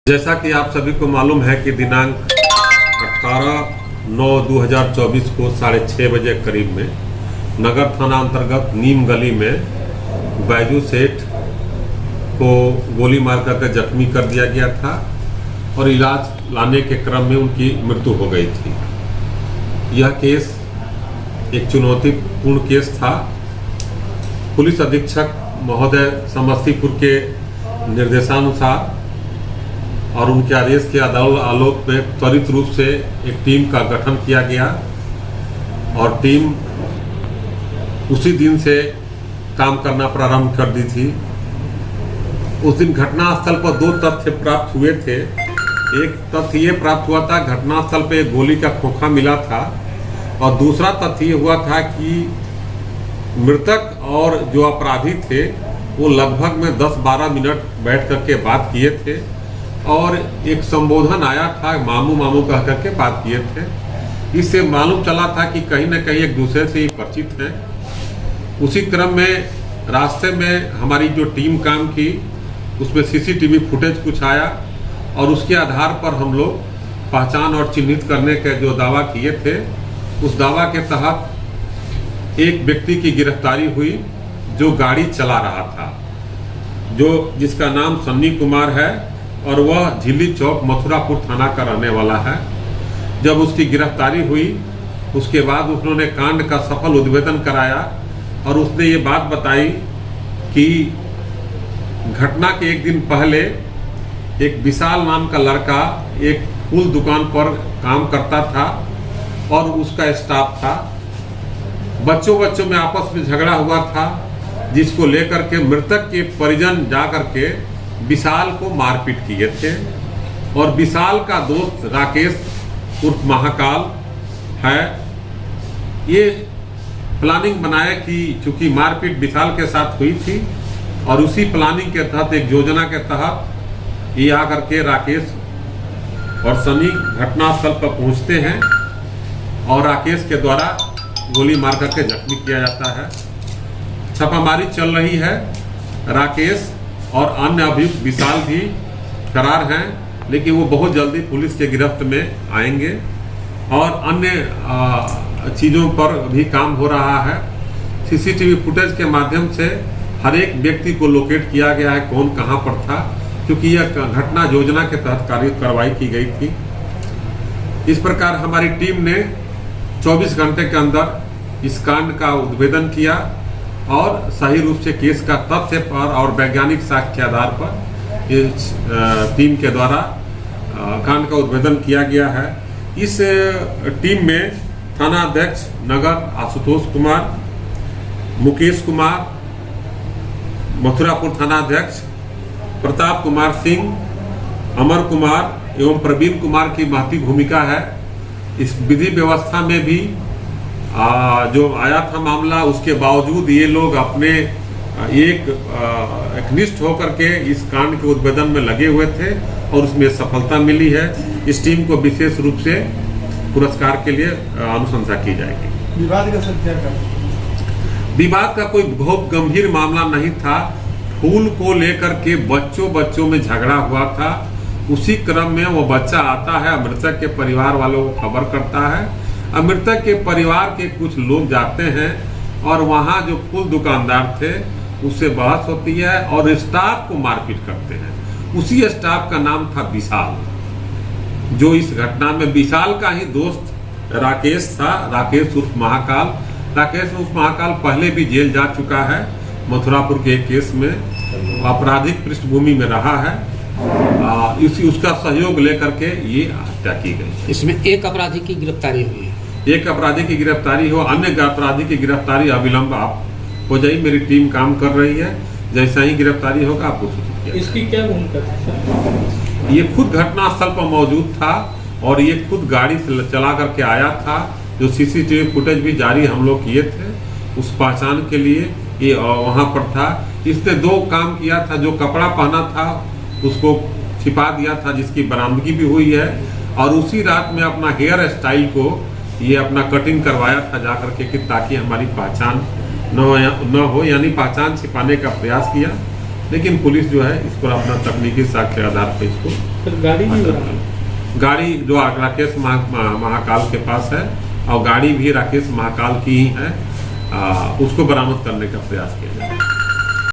जैसा कि आप सभी को मालूम है कि दिनांक 18/9/2024 को 6:30 बजे करीब में नगर थाना अंतर्गत नीम गली में बैजू सेठ को गोली मार करके जख्मी कर दिया गया था और इलाज लाने के क्रम में उनकी मृत्यु हो गई थी। यह केस एक चुनौतीपूर्ण केस था। पुलिस अधीक्षक महोदय समस्तीपुर के निर्देशानुसार और उनके आदेश के आलोक में त्वरित रूप से एक टीम का गठन किया गया और टीम उसी दिन से काम करना प्रारंभ कर दी थी। उस दिन घटनास्थल पर दो तथ्य प्राप्त हुए थे। एक तथ्य ये प्राप्त हुआ था, घटनास्थल पे एक गोली का खोखा मिला था और दूसरा तथ्य ये हुआ था कि मृतक और जो अपराधी थे वो लगभग में 10-12 मिनट बैठ करके बात किए थे और एक संबोधन आया था, मामू मामू कह करके बात किए थे। इससे मालूम चला था कि कहीं न कहीं एक दूसरे से ही परिचित हैं। उसी क्रम में रास्ते में हमारी जो टीम काम की उसमें सीसीटीवी फुटेज कुछ आया और उसके आधार पर हम लोग पहचान और चिन्हित करने के जो दावा किए थे, उस दावा के तहत एक व्यक्ति की गिरफ्तारी हुई जो गाड़ी चला रहा था, जिसका नाम सन्नी कुमार है और वह झिल्ली चौक मथुरापुर थाना का रहने वाला है। जब उसकी गिरफ्तारी हुई उसके बाद उन्होंने कांड का सफल उद्भेदन कराया और उसने ये बात बताई कि घटना के एक दिन पहले एक विशाल नाम का लड़का एक फूल दुकान पर काम करता था और उसका स्टाफ था। बच्चों में आपस में झगड़ा हुआ था, जिसको लेकर के मृतक के परिजन जा करके विशाल को मारपीट किए थे और विशाल का दोस्त राकेश उर्फ महाकाल है। ये प्लानिंग बनाया कि चूंकि मारपीट विशाल के साथ हुई थी और उसी प्लानिंग के तहत एक योजना के तहत ये आकर के राकेश और सनी घटनास्थल पर पहुंचते हैं और राकेश के द्वारा गोली मार करके जख्मी किया जाता है। छापामारी चल रही है। राकेश और अन्य अभियुक्त विशाल भी फरार हैं, लेकिन वो बहुत जल्दी पुलिस के गिरफ्त में आएंगे और अन्य चीज़ों पर भी काम हो रहा है। सीसीटीवी फुटेज के माध्यम से हर एक व्यक्ति को लोकेट किया गया है, कौन कहां पर था, क्योंकि यह घटना योजना के तहत कार्रवाई की गई थी। इस प्रकार हमारी टीम ने 24 घंटे के अंदर इस कांड का उद्भेदन किया और सही रूप से केस का तथ्य पर और वैज्ञानिक साक्ष्य के आधार पर इस टीम के द्वारा कांड का उद्भेदन किया गया है। इस टीम में थाना अध्यक्ष नगर आशुतोष कुमार, मुकेश कुमार, मथुरापुर थाना अध्यक्ष प्रताप कुमार सिंह, अमर कुमार एवं प्रवीण कुमार की महती भूमिका है। इस विधि व्यवस्था में भी जो आया था मामला, उसके बावजूद ये लोग अपने एकनिष्ठ होकर के इस कांड के उद्भेदन में लगे हुए थे और उसमें सफलता मिली है। इस टीम को विशेष रूप से पुरस्कार के लिए अनुशंसा की जाएगी। विवाद का सत्या का विवाद का कोई बहुत गंभीर मामला नहीं था। फूल को लेकर के बच्चों में झगड़ा हुआ था। उसी क्रम में वो बच्चा आता है, मृतक के परिवार वालों को खबर करता है। मृतक के परिवार के कुछ लोग जाते हैं और वहां जो फूल दुकानदार थे उससे बहस होती है और स्टाफ को मारपीट करते हैं। उसी स्टाफ का नाम था विशाल, जो इस घटना में विशाल का ही दोस्त राकेश था, राकेश उर्फ महाकाल। राकेश उर्फ महाकाल पहले भी जेल जा चुका है, मथुरापुर के एक केस में आपराधिक पृष्ठभूमि में रहा है। उसका सहयोग लेकर के ये हत्या की गई। इसमें एक अपराधी की गिरफ्तारी हुई है। एक अपराधी की गिरफ्तारी हो, अन्य अपराधी की गिरफ्तारी अविलंब आप हो जाए। मेरी टीम काम कर रही है, जैसा ही गिरफ्तारी होगा आपको सूचित किया। इसकी क्या भूमिका थी? ये खुद घटनास्थल पर मौजूद था और ये खुद गाड़ी से चला करके आया था। जो सीसीटीवी फुटेज भी जारी हम लोग किए थे उस पहचान के लिए, ये वहाँ पर था। इसने दो काम किया था। जो कपड़ा पहना था उसको छिपा दिया था, जिसकी बरामदगी भी हुई है, और उसी रात में अपना हेयर स्टाइल को ये अपना कटिंग करवाया था जा करके कि ताकि हमारी पहचान न हो, यानी पहचान छिपाने का प्रयास किया। लेकिन पुलिस जो है इस पर अपना तकनीकी साक्ष्य के आधार पर इसको फिर गाड़ी भी अटक कर- गाड़ी जो राकेश महाकाल के पास है और गाड़ी भी राकेश महाकाल की ही है, उसको बरामद करने का प्रयास किया जाए।